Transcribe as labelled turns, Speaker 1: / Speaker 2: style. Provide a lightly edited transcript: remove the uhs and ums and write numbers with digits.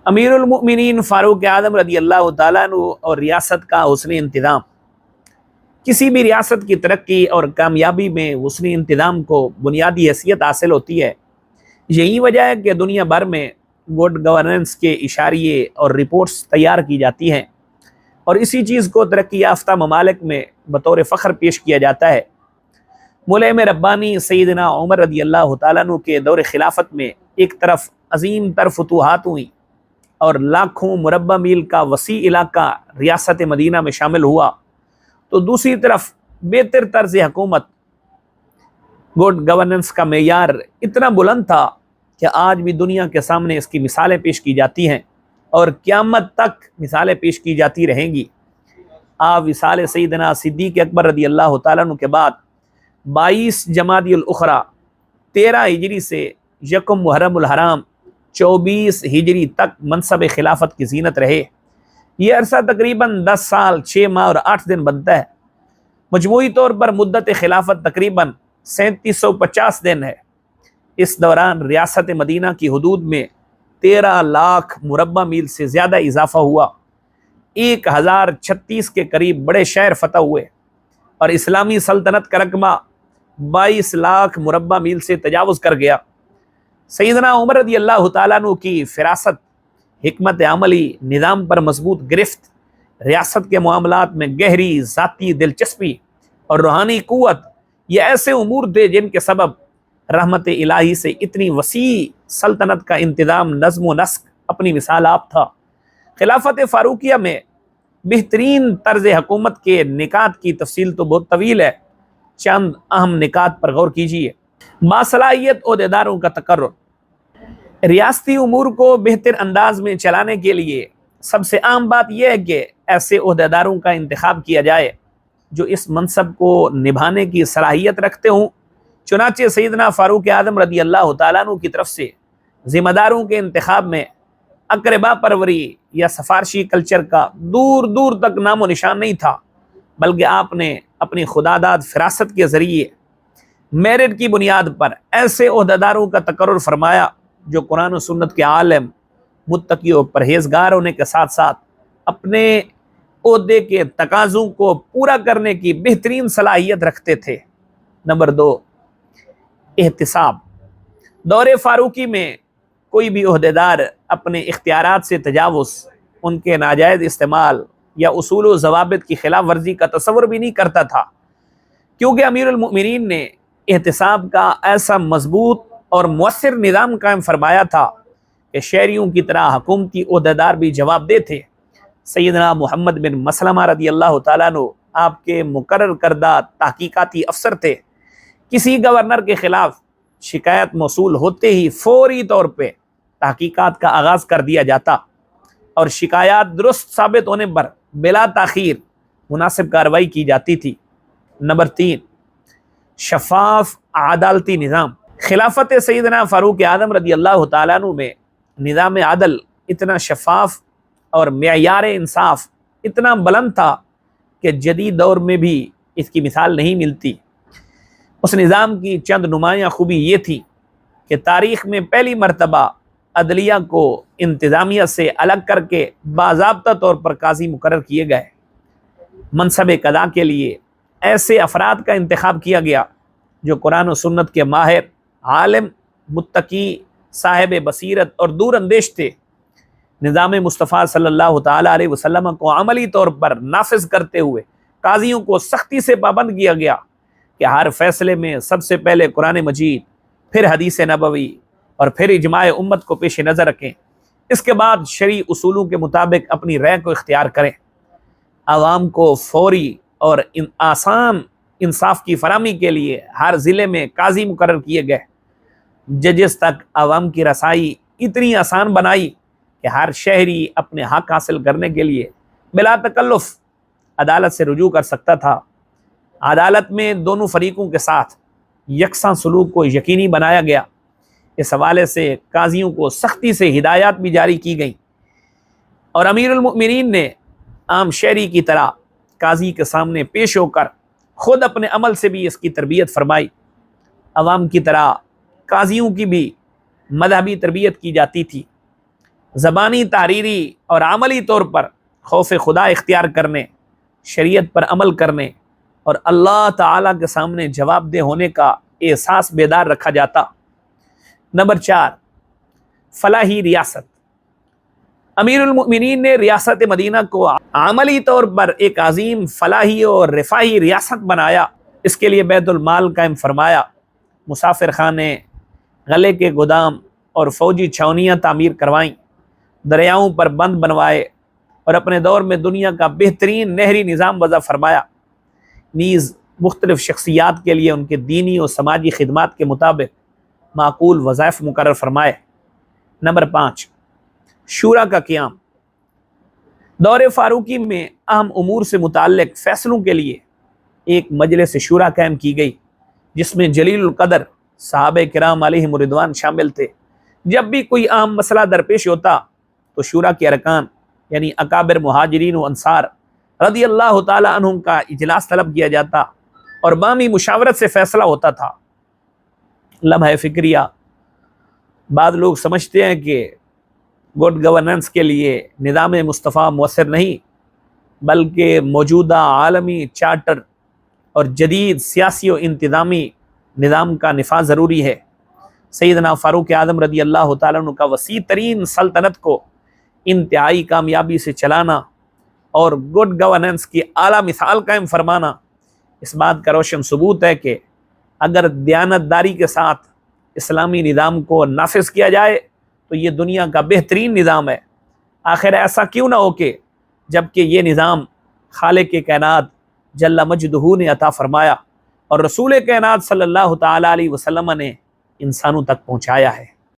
Speaker 1: امیر المؤمنین فاروق اعظم رضی اللہ تعالیٰ عنہ اور ریاست کا حسن انتظام۔ کسی بھی ریاست کی ترقی اور کامیابی میں حسن انتظام کو بنیادی حیثیت حاصل ہوتی ہے۔ یہی وجہ ہے کہ دنیا بھر میں گڈ گورننس کے اشاریے اور رپورٹس تیار کی جاتی ہیں، اور اسی چیز کو ترقی یافتہ ممالک میں بطور فخر پیش کیا جاتا ہے۔ ملہم ربانی سیدنا عمر رضی اللہ تعالیٰ عنہ کے دور خلافت میں ایک طرف عظیم تر فتوحات ہوئیں اور لاکھوں مربع میل کا وسیع علاقہ ریاست مدینہ میں شامل ہوا، تو دوسری طرف بہتر طرز حکومت گڈ گورننس کا معیار اتنا بلند تھا کہ آج بھی دنیا کے سامنے اس کی مثالیں پیش کی جاتی ہیں اور قیامت تک مثالیں پیش کی جاتی رہیں گی۔ آپ وصال سیدنا صدیق اکبر رضی اللہ تعالیٰ عنہ کے بعد 22 جمادی الاخری 13 ہجری سے یکم محرم الحرام 24 ہجری تک منصب خلافت کی زینت رہے۔ یہ عرصہ تقریباً 10 سال 6 ماہ اور 8 دن بنتا ہے۔ مجموعی طور پر مدت خلافت تقریباً 3750 دن ہے۔ اس دوران ریاست مدینہ کی حدود میں 13 لاکھ مربع میل سے زیادہ اضافہ ہوا، 1036 کے قریب بڑے شہر فتح ہوئے، اور اسلامی سلطنت کا رقبہ 22 لاکھ مربع میل سے تجاوز کر گیا۔ سیدنا عمر رضی اللہ تعالیٰ عنہ کی فراست، حکمت عملی، نظام پر مضبوط گرفت، ریاست کے معاملات میں گہری ذاتی دلچسپی اور روحانی قوت، یہ ایسے امور تھے جن کے سبب رحمت الہی سے اتنی وسیع سلطنت کا انتظام نظم و نسق اپنی مثال آپ تھا۔ خلافت فاروقیہ میں بہترین طرز حکومت کے نکات کی تفصیل تو بہت طویل ہے، چند اہم نکات پر غور کیجیے۔ باصلاحیت عہدیداروں کا تقرر۔ ریاستی امور کو بہتر انداز میں چلانے کے لیے سب سے عام بات یہ ہے کہ ایسے عہدیداروں کا انتخاب کیا جائے جو اس منصب کو نبھانے کی صلاحیت رکھتے ہوں۔ چنانچہ سیدنا فاروق اعظم رضی اللہ تعالیٰ عنہ کی طرف سے ذمہ داروں کے انتخاب میں اقربا پروری یا سفارشی کلچر کا دور دور تک نام و نشان نہیں تھا، بلکہ آپ نے اپنی خداداد فراست کے ذریعے میرٹ کی بنیاد پر ایسے عہدیداروں کا تقرر فرمایا جو قرآن و سنت کے عالم، متقی و پرہیزگار ہونے کے ساتھ ساتھ اپنے عہدے کے تقاضوں کو پورا کرنے کی بہترین صلاحیت رکھتے تھے۔ نمبر 2، احتساب۔ دور فاروقی میں کوئی بھی عہدیدار اپنے اختیارات سے تجاوز، ان کے ناجائز استعمال یا اصول و ضوابط کی خلاف ورزی کا تصور بھی نہیں کرتا تھا، کیونکہ امیر المؤمنین نے احتساب کا ایسا مضبوط اور مؤثر نظام قائم فرمایا تھا کہ شہریوں کی طرح حکومتی عہدیدار بھی جواب دہ تھے۔ سیدنا محمد بن مسلمہ رضی اللہ تعالیٰ عنہ آپ کے مقرر کردہ تحقیقاتی افسر تھے۔ کسی گورنر کے خلاف شکایت موصول ہوتے ہی فوری طور پہ تحقیقات کا آغاز کر دیا جاتا، اور شکایات درست ثابت ہونے پر بلا تاخیر مناسب کارروائی کی جاتی تھی۔ نمبر 3، شفاف عدالتی نظام۔ خلافت سیدنا فاروق اعظم رضی اللہ تعالیٰ عنہ میں نظام عدل اتنا شفاف اور معیار انصاف اتنا بلند تھا کہ جدید دور میں بھی اس کی مثال نہیں ملتی۔ اس نظام کی چند نمایاں خوبی یہ تھی کہ تاریخ میں پہلی مرتبہ عدلیہ کو انتظامیہ سے الگ کر کے باضابطہ طور پر قاضی مقرر کیے گئے۔ منصب قضاء کے لیے ایسے افراد کا انتخاب کیا گیا جو قرآن و سنت کے ماہر، عالم، متقی، صاحب بصیرت اور دور اندیش تھے۔ نظام مصطفیٰ صلی اللہ تعالیٰ علیہ وسلم کو عملی طور پر نافذ کرتے ہوئے قاضیوں کو سختی سے پابند کیا گیا کہ ہر فیصلے میں سب سے پہلے قرآن مجید، پھر حدیث نبوی اور پھر اجماع امت کو پیش نظر رکھیں، اس کے بعد شرعی اصولوں کے مطابق اپنی رائے کو اختیار کریں۔ عوام کو فوری اور آسان انصاف کی فراہمی کے لیے ہر ضلع میں قاضی مقرر کیے گئے۔ ججز تک عوام کی رسائی اتنی آسان بنائی کہ ہر شہری اپنے حق حاصل کرنے کے لیے بلا تکلف عدالت سے رجوع کر سکتا تھا۔ عدالت میں دونوں فریقوں کے ساتھ یکساں سلوک کو یقینی بنایا گیا۔ اس حوالے سے قاضیوں کو سختی سے ہدایات بھی جاری کی گئیں، اور امیر المؤمنین نے عام شہری کی طرح قاضی کے سامنے پیش ہو کر خود اپنے عمل سے بھی اس کی تربیت فرمائی۔ عوام کی طرح قاضیوں کی بھی مذہبی تربیت کی جاتی تھی۔ زبانی، تحریری اور عملی طور پر خوف خدا اختیار کرنے، شریعت پر عمل کرنے اور اللہ تعالیٰ کے سامنے جواب دہ ہونے کا احساس بیدار رکھا جاتا۔ نمبر 4، فلاحی ریاست۔ امیر المؤمنین نے ریاست مدینہ کو عملی طور پر ایک عظیم فلاحی اور رفاہی ریاست بنایا۔ اس کے لیے بیت المال قائم فرمایا، مسافر خانے، غلے کے گودام اور فوجی چھاونیاں تعمیر کروائیں، دریاؤں پر بند بنوائے اور اپنے دور میں دنیا کا بہترین نہری نظام وضع فرمایا۔ نیز مختلف شخصیات کے لیے ان کے دینی اور سماجی خدمات کے مطابق معقول وظائف مقرر فرمائے۔ نمبر 5، شورا کا قیام۔ دور فاروقی میں اہم امور سے متعلق فیصلوں کے لیے ایک مجلس شورا قائم کی گئی، جس میں جلیل القدر صحابہ کرام علیہم رضوان شامل تھے۔ جب بھی کوئی اہم مسئلہ درپیش ہوتا تو شورا کے ارکان یعنی اکابر مہاجرین و انصار رضی اللہ تعالی عنہم کا اجلاس طلب کیا جاتا اور باہمی مشاورت سے فیصلہ ہوتا تھا۔ لمحہ فکریہ، بعض لوگ سمجھتے ہیں کہ گڈ گورننس کے لیے نظام مصطفیٰ مؤثر نہیں، بلکہ موجودہ عالمی چارٹر اور جدید سیاسی و انتظامی نظام کا نفاذ ضروری ہے۔ سیدنا فاروق اعظم رضی اللہ تعالیٰ عنہ کا وسیع ترین سلطنت کو انتہائی کامیابی سے چلانا اور گڈ گورننس کی اعلیٰ مثال قائم فرمانا اس بات کا روشن ثبوت ہے کہ اگر دیانتداری کے ساتھ اسلامی نظام کو نافذ کیا جائے تو یہ دنیا کا بہترین نظام ہے۔ آخر ایسا کیوں نہ ہو کہ جبکہ یہ نظام خالق کائنات جل مجدہ نے عطا فرمایا اور رسول کائنات صلی اللہ تعالی علیہ وسلم نے انسانوں تک پہنچایا ہے۔